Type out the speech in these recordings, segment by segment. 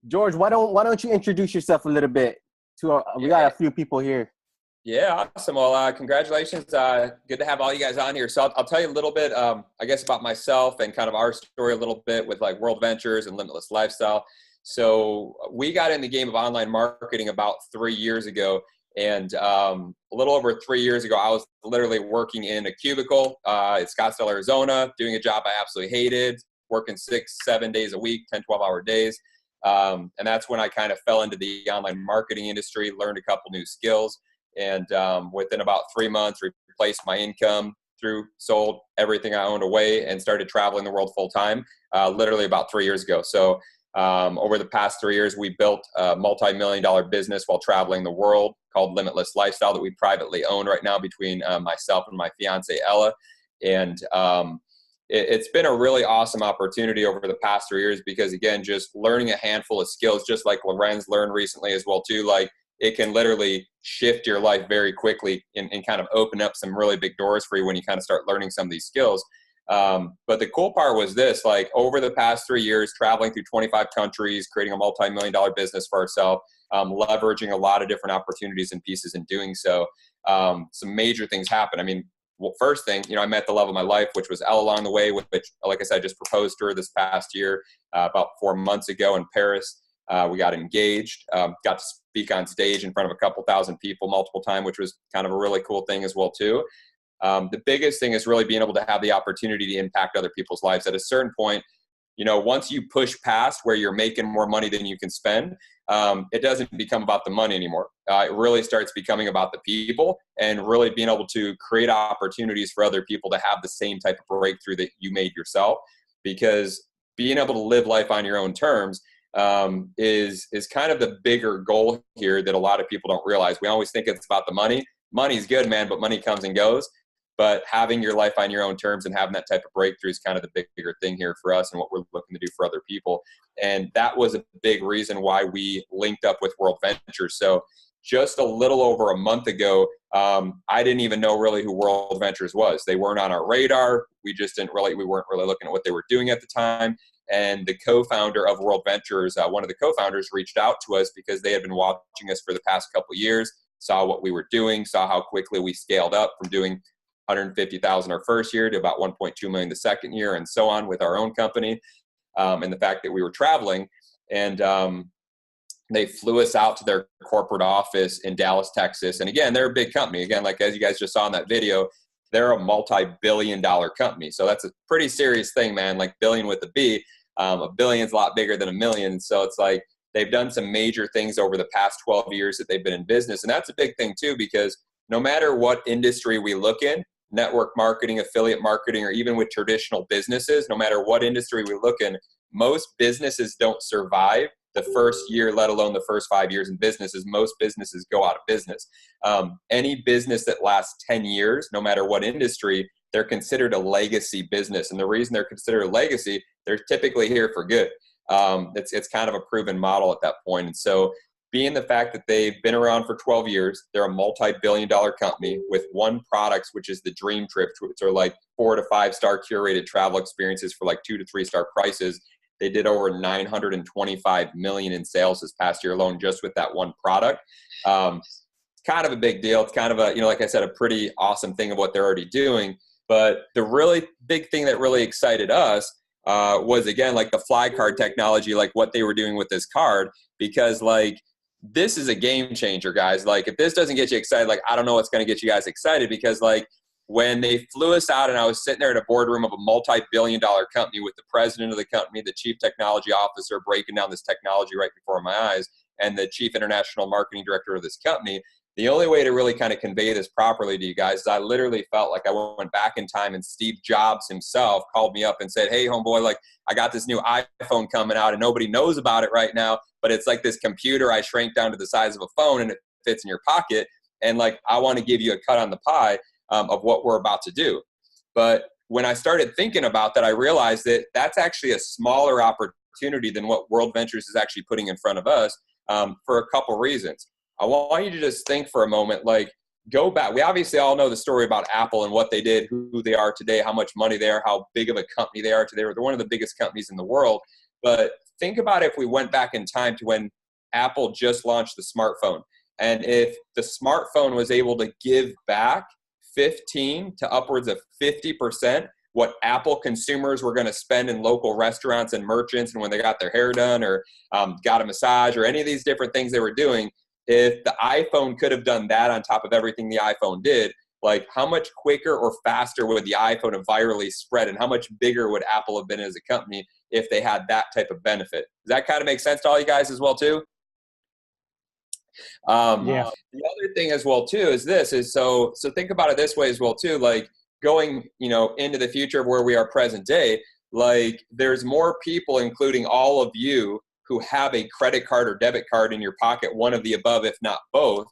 George, why don't you introduce yourself a little bit to we got a few people here. Yeah, awesome. Well, congratulations. Good to have all you guys on here. So I'll tell you a little bit, I guess, about myself and kind of our story a little bit with like WorldVentures and Limitless Lifestyle. So we got in the game of online marketing about 3 years ago. And a little over 3 years ago, I was literally working in a cubicle in Scottsdale, Arizona, doing a job I absolutely hated, working 6, 7 days a week, 10, 12-hour days. And that's when I kind of fell into the online marketing industry, learned a couple new skills. And within about 3 months, replaced my income sold everything I owned away and started traveling the world full time, literally about 3 years ago. So over the past 3 years, we built a multi-million-dollar business while traveling the world called Limitless Lifestyle that we privately own right now between myself and my fiance, Ella. And it's been a really awesome opportunity over the past 3 years because, again, just learning a handful of skills, just like Lorenz learned recently as well, too, like it can literally shift your life very quickly and kind of open up some really big doors for you when you kind of start learning some of these skills. But the cool part was this, like over the past 3 years, traveling through 25 countries, creating a multi-million-dollar business for ourselves, leveraging a lot of different opportunities and pieces in doing so. Some major things happen. I mean, well, first thing, I met the love of my life, which was Ella along the way, which, like I said, I just proposed to her this past year, about 4 months ago in Paris. We got engaged, got to speak on stage in front of a couple thousand people multiple times, which was kind of a really cool thing as well, too. The biggest thing is really being able to have the opportunity to impact other people's lives. At a certain point, once you push past where you're making more money than you can spend, it doesn't become about the money anymore. It really starts becoming about the people and really being able to create opportunities for other people to have the same type of breakthrough that you made yourself. Because being able to live life on your own terms is kind of the bigger goal here that a lot of people don't realize. We always think it's about the money. Money's good, man, but money comes and goes. But having your life on your own terms and having that type of breakthrough is kind of the bigger thing here for us and what we're looking to do for other people. And that was a big reason why we linked up with WorldVentures. So just a little over a month ago, I didn't even know really who WorldVentures was. They weren't on our radar. We weren't really looking at what they were doing at the time. And the co-founder of WorldVentures, one of the co-founders reached out to us because they had been watching us for the past couple of years, saw what we were doing, saw how quickly we scaled up from doing 150,000 our first year to about 1.2 million the second year, and so on with our own company, and the fact that we were traveling. And they flew us out to their corporate office in Dallas, Texas. And again, they're a big company. Again, like as you guys just saw in that video, they're a multi-billion-dollar company. So that's a pretty serious thing, man. Like billion with a B. A billion's a lot bigger than a million. So it's like they've done some major things over the past 12 years that they've been in business. And that's a big thing too, because no matter what industry we look in, network marketing, affiliate marketing, or even with traditional businesses, no matter what industry we look in, most businesses don't survive the first year, let alone the first 5 years in businesses. Most businesses go out of business. Any business that lasts 10 years, no matter what industry, they're considered a legacy business. And the reason they're considered a legacy, they're typically here for good. It's kind of a proven model at that point. And so being the fact that they've been around for 12 years, they're a multi-billion-dollar company with one product, which is the Dream Trip, which are like 4 to 5 star curated travel experiences for like 2 to 3 star prices. They did over 925 million in sales this past year alone, just with that one product. It's kind of a big deal. It's kind of a, like I said, a pretty awesome thing of what they're already doing. But the really big thing that really excited us was, again, like the Flye card technology, like what they were doing with this card, because like, this is a game changer, guys. Like, if this doesn't get you excited, like, I don't know what's going to get you guys excited, because like when they flew us out and I was sitting there in a boardroom of a multi-billion-dollar company with the president of the company, the chief technology officer breaking down this technology right before my eyes, and the chief international marketing director of this company, the only way to really kind of convey this properly to you guys is I literally felt like I went back in time and Steve Jobs himself called me up and said, "Hey, homeboy, like I got this new iPhone coming out and nobody knows about it right now, but it's like this computer I shrank down to the size of a phone and it fits in your pocket. And like, I want to give you a cut on the pie of what we're about to do." But when I started thinking about that, I realized that that's actually a smaller opportunity than what WorldVentures is actually putting in front of us for a couple reasons. I want you to just think for a moment, like, go back. We obviously all know the story about Apple and what they did, who they are today, how much money they are, how big of a company they are today. They're one of the biggest companies in the world. But think about if we went back in time to when Apple just launched the smartphone. And if the smartphone was able to give back 15 to upwards of 50% what Apple consumers were going to spend in local restaurants and merchants and when they got their hair done or got a massage or any of these different things they were doing, if the iPhone could have done that on top of everything the iPhone did, like how much quicker or faster would the iPhone have virally spread, and how much bigger would Apple have been as a company if they had that type of benefit? Does that kind of make sense to all you guys as well too? Yeah. The other thing as well too is this is so think about it this way as well too, like going, into the future of where we are present day, like there's more people, including all of you, who have a credit card or debit card in your pocket, one of the above, if not both,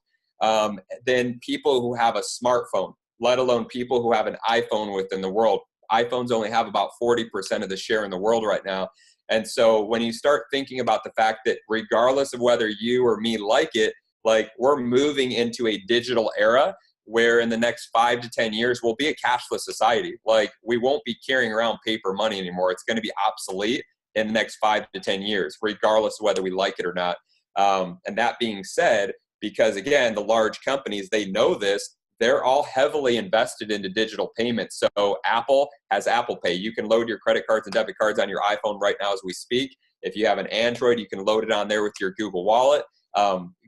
than people who have a smartphone, let alone people who have an iPhone within the world. iPhones only have about 40% of the share in the world right now. And so when you start thinking about the fact that regardless of whether you or me like it, like we're moving into a digital era where in the next 5 to 10 years, we'll be a cashless society. Like we won't be carrying around paper money anymore. It's going to be obsolete in the next 5 to 10 years, regardless of whether we like it or not. And that being said, because again, the large companies, they know this, they're all heavily invested into digital payments. So Apple has Apple Pay. You can load your credit cards and debit cards on your iPhone right now as we speak. If you have an Android, you can load it on there with your Google Wallet.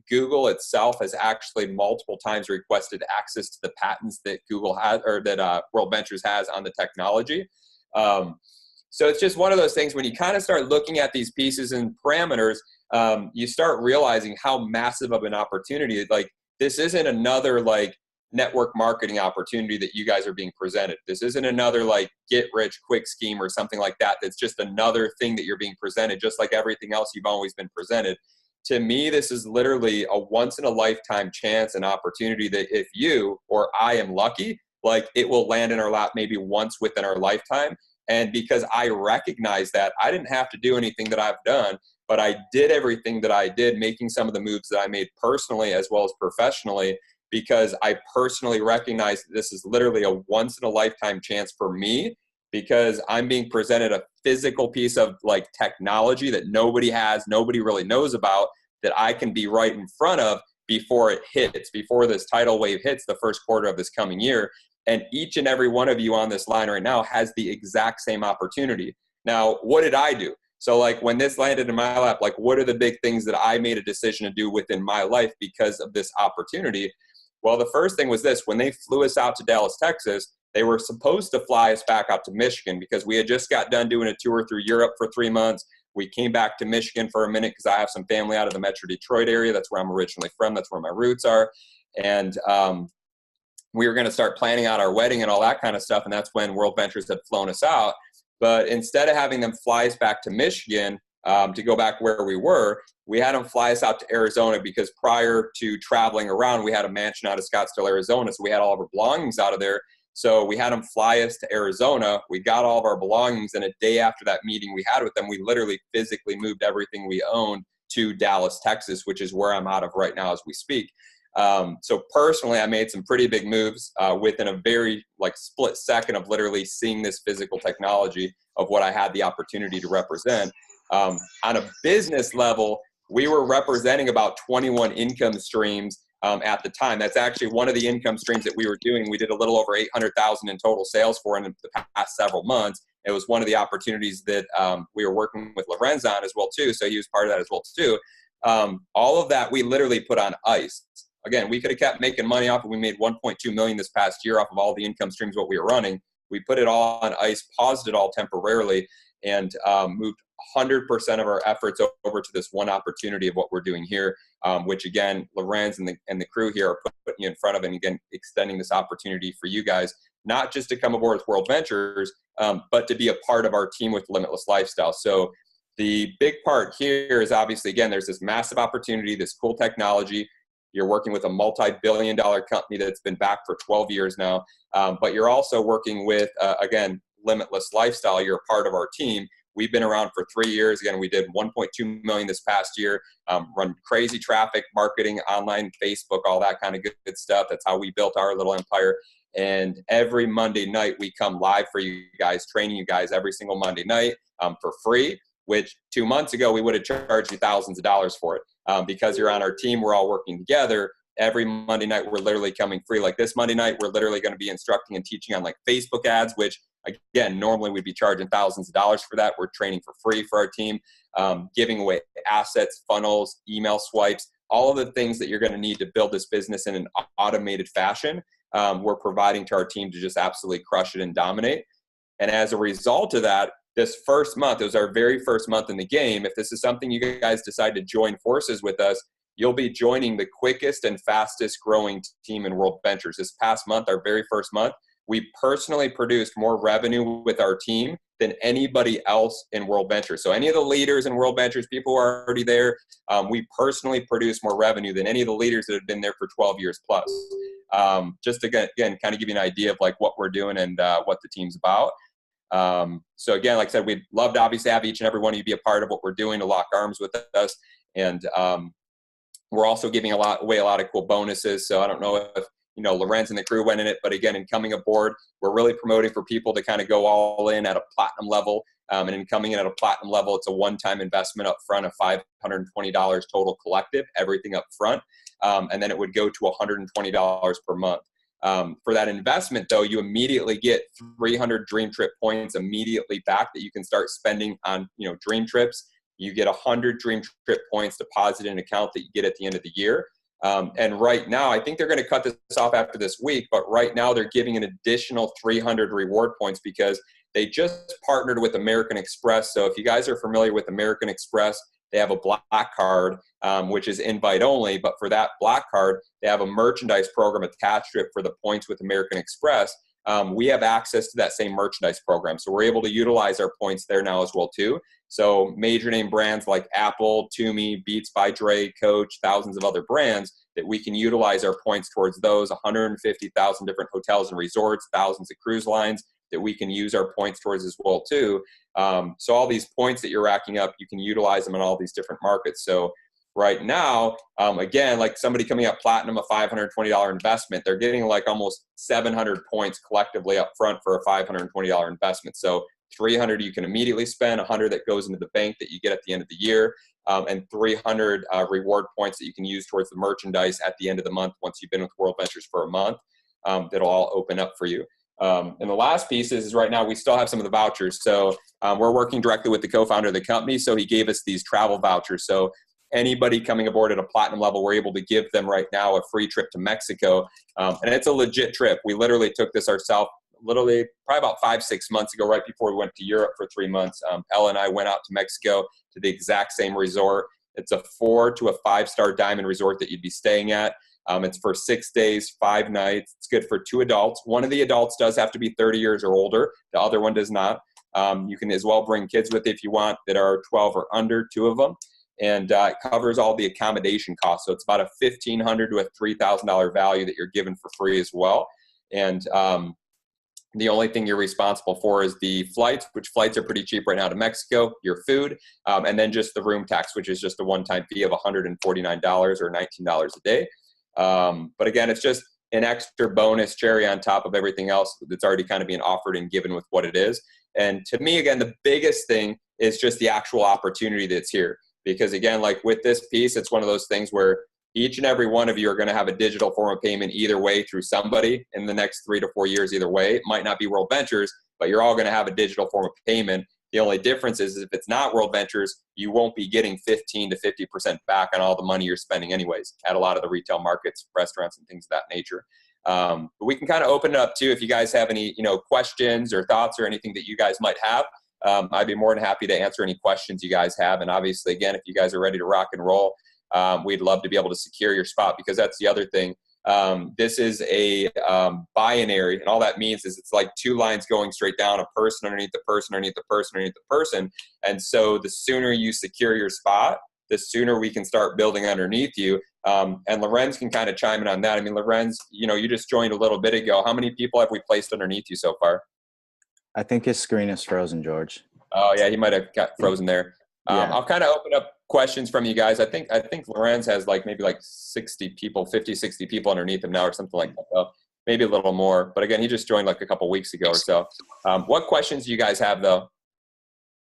Google itself has actually multiple times requested access to the patents that Google has, or that WorldVentures has on the technology. So it's just one of those things when you kind of start looking at these pieces and parameters, you start realizing how massive of an opportunity, like this isn't another like network marketing opportunity that you guys are being presented. This isn't another like get rich quick scheme or something like that. That's just another thing that you're being presented, just like everything else you've always been presented. To me, this is literally a once in a lifetime chance and opportunity that if you or I am lucky, like it will land in our lap maybe once within our lifetime. And because I recognize that, I didn't have to do anything that I've done, but I did everything that I did, making some of the moves that I made personally as well as professionally, because I personally recognize that this is literally a once in a lifetime chance for me, because I'm being presented a physical piece of like technology that nobody has, nobody really knows about, that I can be right in front of before it hits, before this tidal wave hits the first quarter of this coming year. And each and every one of you on this line right now has the exact same opportunity. Now, what did I do? So like when this landed in my lap, like what are the big things that I made a decision to do within my life because of this opportunity? Well, the first thing was this: when they flew us out to Dallas, Texas, they were supposed to fly us back up to Michigan because we had just got done doing a tour through Europe for 3 months. We came back to Michigan for a minute because I have some family out of the Metro Detroit area. That's where I'm originally from. That's where my roots are. And we were going to start planning out our wedding and all that kind of stuff. And that's when WorldVentures had flown us out. But instead of having them fly us back to Michigan to go back where we were, we had them fly us out to Arizona because prior to traveling around, we had a mansion out of Scottsdale, Arizona. So we had all of our belongings out of there. So we had them fly us to Arizona. We got all of our belongings. And a day after that meeting we had with them, we literally physically moved everything we owned to Dallas, Texas, which is where I'm out of right now as we speak. So personally, I made some pretty big moves within a very like split second of literally seeing this physical technology of what I had the opportunity to represent. On a business level, we were representing about 21 income streams at the time. That's actually one of the income streams that we were doing. We did a little over 800,000 in total sales for in the past several months. It was one of the opportunities that we were working with Lorenz on as well too. So he was part of that as well too. All of that we literally put on ice. Again, we could have kept making money off it. We made 1.2 million this past year off of all the income streams, what we were running. We put it all on ice, paused it all temporarily, and moved 100% of our efforts over to this one opportunity of what we're doing here, which again, Lorenz and the crew here are putting you in front of, and again, extending this opportunity for you guys, not just to come aboard with WorldVentures, but to be a part of our team with Limitless Lifestyle. So the big part here is obviously, again, there's this massive opportunity, this cool technology. You're working with a multi-billion-dollar company that's been back for 12 years now, but you're also working with, again, Limitless Lifestyle. You're a part of our team. We've been around for 3 years. Again, we did 1.2 million this past year, run crazy traffic, marketing, online, Facebook, all that kind of good stuff. That's how we built our little empire. And every Monday night, we come live for you guys, training you guys every single Monday night for free. which 2 months ago, we would have charged you thousands of dollars for it. Because you're on our team, we're all working together. Every Monday night, we're literally coming free. Like this Monday night, we're literally going to be instructing and teaching on like Facebook ads, which again, normally we'd be charging thousands of dollars for that. We're training for free for our team, giving away assets, funnels, email swipes, all of the things that you're going to need to build this business in an automated fashion. We're providing to our team to just absolutely crush it and dominate. And as a result of that, this first month, it was our very first month in the game. If this is something you guys decide to join forces with us, you'll be joining the quickest and fastest growing team in WorldVentures. This past month, our very first month, we personally produced more revenue with our team than anybody else in WorldVentures. So any of the leaders in WorldVentures, people who are already there, we personally produced more revenue than any of the leaders that have been there for 12 years plus. Just to again, kind of give you an idea of like what we're doing and what the team's about. So again, like I said, we'd love to obviously have each and every one of you be a part of what we're doing to lock arms with us. And we're also giving away a lot of cool bonuses. So I don't know if, Lorenz and the crew went in it, but again, in coming aboard, we're really promoting for people to kind of go all in at a platinum level. And in coming in at a platinum level, it's a one-time investment up front of $520 total collective, everything up front. And then it would go to $120 per month. For that investment, though, you immediately get 300 Dream Trip points immediately back that you can start spending on, dream trips. You get 100 Dream Trip points deposited in an account that you get at the end of the year. And right now, I think they're going to cut this off after this week, but right now they're giving an additional 300 reward points because they just partnered with American Express. So if you guys are familiar with American Express, they have a black card, which is invite only. But for that black card, they have a merchandise program attached to it for the points with American Express. We have access to that same merchandise program. So we're able to utilize our points there now as well, too. So major name brands like Apple, Toomey, Beats by Dre, Coach, thousands of other brands that we can utilize our points towards those 150,000 different hotels and resorts, thousands of cruise lines that we can use our points towards as well, too. So all these points that you're racking up, you can utilize them in all these different markets. So right now, again, like somebody coming up platinum, a $520 investment, they're getting like almost 700 points collectively up front for a $520 investment. So 300 you can immediately spend, 100 that goes into the bank that you get at the end of the year, and 300 reward points that you can use towards the merchandise at the end of the month once you've been with WorldVentures for a month. That'll all open up for you. And the last piece is right now we still have some of the vouchers. So we're working directly with the co-founder of the company. So he gave us these travel vouchers. So anybody coming aboard at a platinum level, we're able to give them right now a free trip to Mexico. And it's a legit trip. We literally took this ourselves, probably about 5-6 months ago, right before we went to Europe for 3 months. Ella and I went out to Mexico to the exact same resort. It's a 4 to a 5-star diamond resort that you'd be staying at. It's for 6 days, 5 nights. It's good for 2 adults. One of the adults does have to be 30 years or older. The other one does not. You can as well bring kids with you if you want that are 12 or under, 2 of them. And it covers all the accommodation costs. So it's about a $1,500 to a $3,000 value that you're given for free as well. And the only thing you're responsible for is the flights, which flights are pretty cheap right now to Mexico, your food, and then just the room tax, which is just a one-time fee of $149 or $19 a day. But again, it's just an extra bonus cherry on top of everything else that's already kind of being offered and given with what it is. And to me, again, the biggest thing is just the actual opportunity that's here. Because again, like with this piece, it's one of those things where each and every one of you are going to have a digital form of payment either way through somebody in the next 3 to 4 years either way. It might not be WorldVentures, but you're all going to have a digital form of payment. The only difference is if it's not WorldVentures, you won't be getting 15 to 50% back on all the money you're spending anyways at a lot of the retail markets, restaurants, and things of that nature. But we can kind of open it up too if you guys have any questions or thoughts or anything that you guys might have. I'd be more than happy to answer any questions you guys have. And obviously, again, if you guys are ready to rock and roll, we'd love to be able to secure your spot, because that's the other thing. This is a binary, and all that means is it's like 2 lines going straight down, a person underneath the person, underneath the person, underneath the person. And so the sooner you secure your spot, the sooner we can start building underneath you. And Lorenz can kind of chime in on that. I mean, Lorenz, you just joined a little bit ago. How many people have we placed underneath you so far? I think his screen is frozen, George. Oh yeah, he might have got frozen there. Yeah. I'll kind of open up questions from you guys. I think Lorenz has maybe 60 people, 50, 60 people underneath him now or something like that. So maybe a little more. But again, he just joined a couple weeks ago or so. What questions do you guys have though?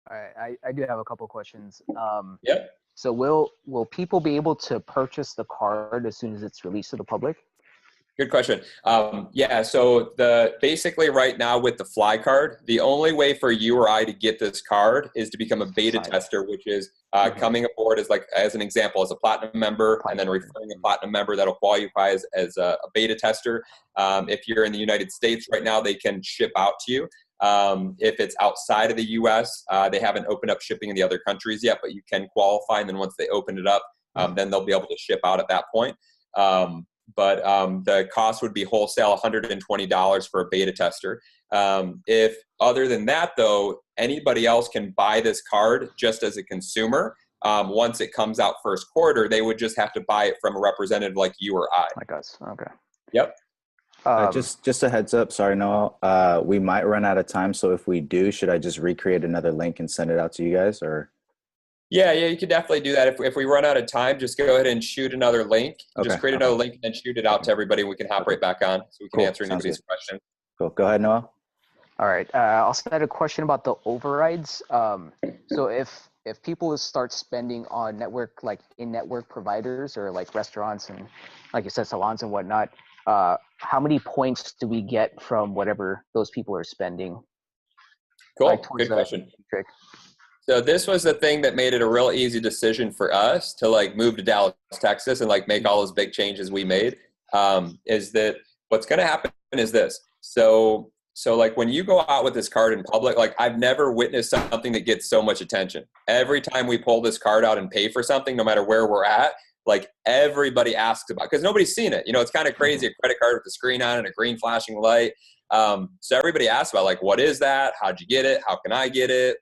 All right, I do have a couple questions. Yep. So will people be able to purchase the card as soon as it's released to the public? Good question. Yeah, so basically right now with the Flye card, the only way for you or I to get this card is to become a beta tester, which is coming aboard as an example, as a platinum member, and then referring a platinum member that'll qualify as a beta tester. If you're in the United States right now, they can ship out to you. If it's outside of the US, they haven't opened up shipping in the other countries yet, but you can qualify. And then once they open it up, then they'll be able to ship out at that point. But the cost would be wholesale $120 for a beta tester. If other than that, though, anybody else can buy this card just as a consumer. Once it comes out first quarter, they would just have to buy it from a representative like you or I. Like us. Okay. Yep. Just a heads up. Sorry, Noel. We might run out of time. So if we do, should I just recreate another link and send it out to you guys, or? Yeah, you could definitely do that. If we run out of time, just go ahead and shoot another link. Okay. Just create another link and then shoot it out to everybody. We can hop right back on so we can answer Sounds anybody's good. question. Cool. Go ahead, Noel. All right. I also had a question about the overrides. So if people start spending on in-network providers or like restaurants and, like you said, salons and whatnot, how many points do we get from whatever those people are spending? Cool. Good question. Trick? So this was the thing that made it a real easy decision for us to move to Dallas, Texas, and make all those big changes we made. Is that what's going to happen is this. So when you go out with this card in public, I've never witnessed something that gets so much attention. Every time we pull this card out and pay for something, no matter where we're at, everybody asks about, because nobody's seen it. It's kind of crazy, a credit card with a screen on and a green flashing light. So everybody asks about what is that? How'd you get it? How can I get it?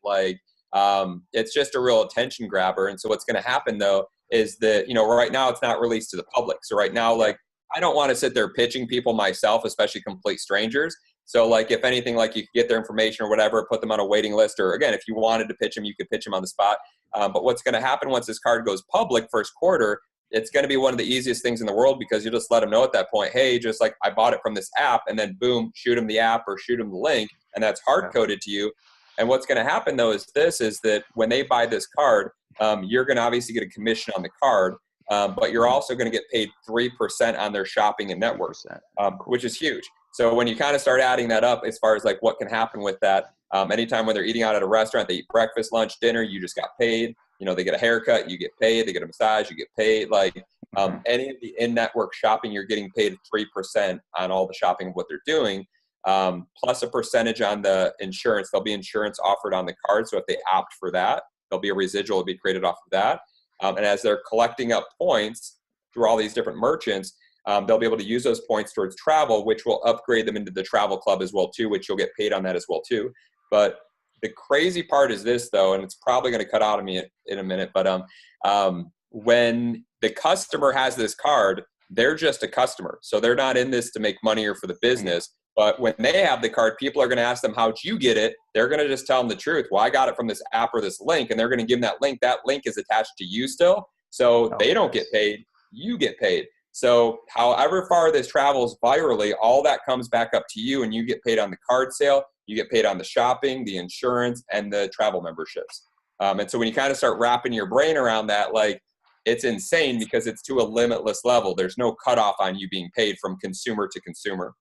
It's just a real attention grabber. And so what's going to happen though, is that, right now it's not released to the public. So right now, I don't want to sit there pitching people myself, especially complete strangers. So if anything, you could get their information or whatever, put them on a waiting list, or again, if you wanted to pitch them, you could pitch them on the spot. But what's going to happen once this card goes public first quarter, it's going to be one of the easiest things in the world, because you just let them know at that point, hey, just I bought it from this app, and then boom, shoot them the app or shoot them the link, and that's hard coded to you. And what's going to happen though is that when they buy this card, you're going to obviously get a commission on the card, but you're also going to get paid 3% on their shopping and network, which is huge. So when you kind of start adding that up, as far as what can happen with that, anytime when they're eating out at a restaurant, they eat breakfast, lunch, dinner, you just got paid. They get a haircut, you get paid. They get a massage, you get paid. Any of the in-network shopping, you're getting paid 3% on all the shopping of what they're doing. Plus a percentage on the insurance. There'll be insurance offered on the card. So if they opt for that, there'll be a residual to be created off of that. And as they're collecting up points through all these different merchants, they'll be able to use those points towards travel, which will upgrade them into the travel club as well too, which you'll get paid on that as well too. But the crazy part is this though, and it's probably going to cut out of me in a minute, but when the customer has this card, they're just a customer. So they're not in this to make money or for the business. But when they have the card, people are going to ask them, how'd you get it? They're going to just tell them the truth. Well, I got it from this app or this link, and they're going to give them that link. That link is attached to you still. So they don't get paid. You get paid. So however far this travels virally, all that comes back up to you, and you get paid on the card sale. You get paid on the shopping, the insurance, and the travel memberships. And so when you kind of start wrapping your brain around that, it's insane, because it's to a limitless level. There's no cutoff on you being paid from consumer to consumer.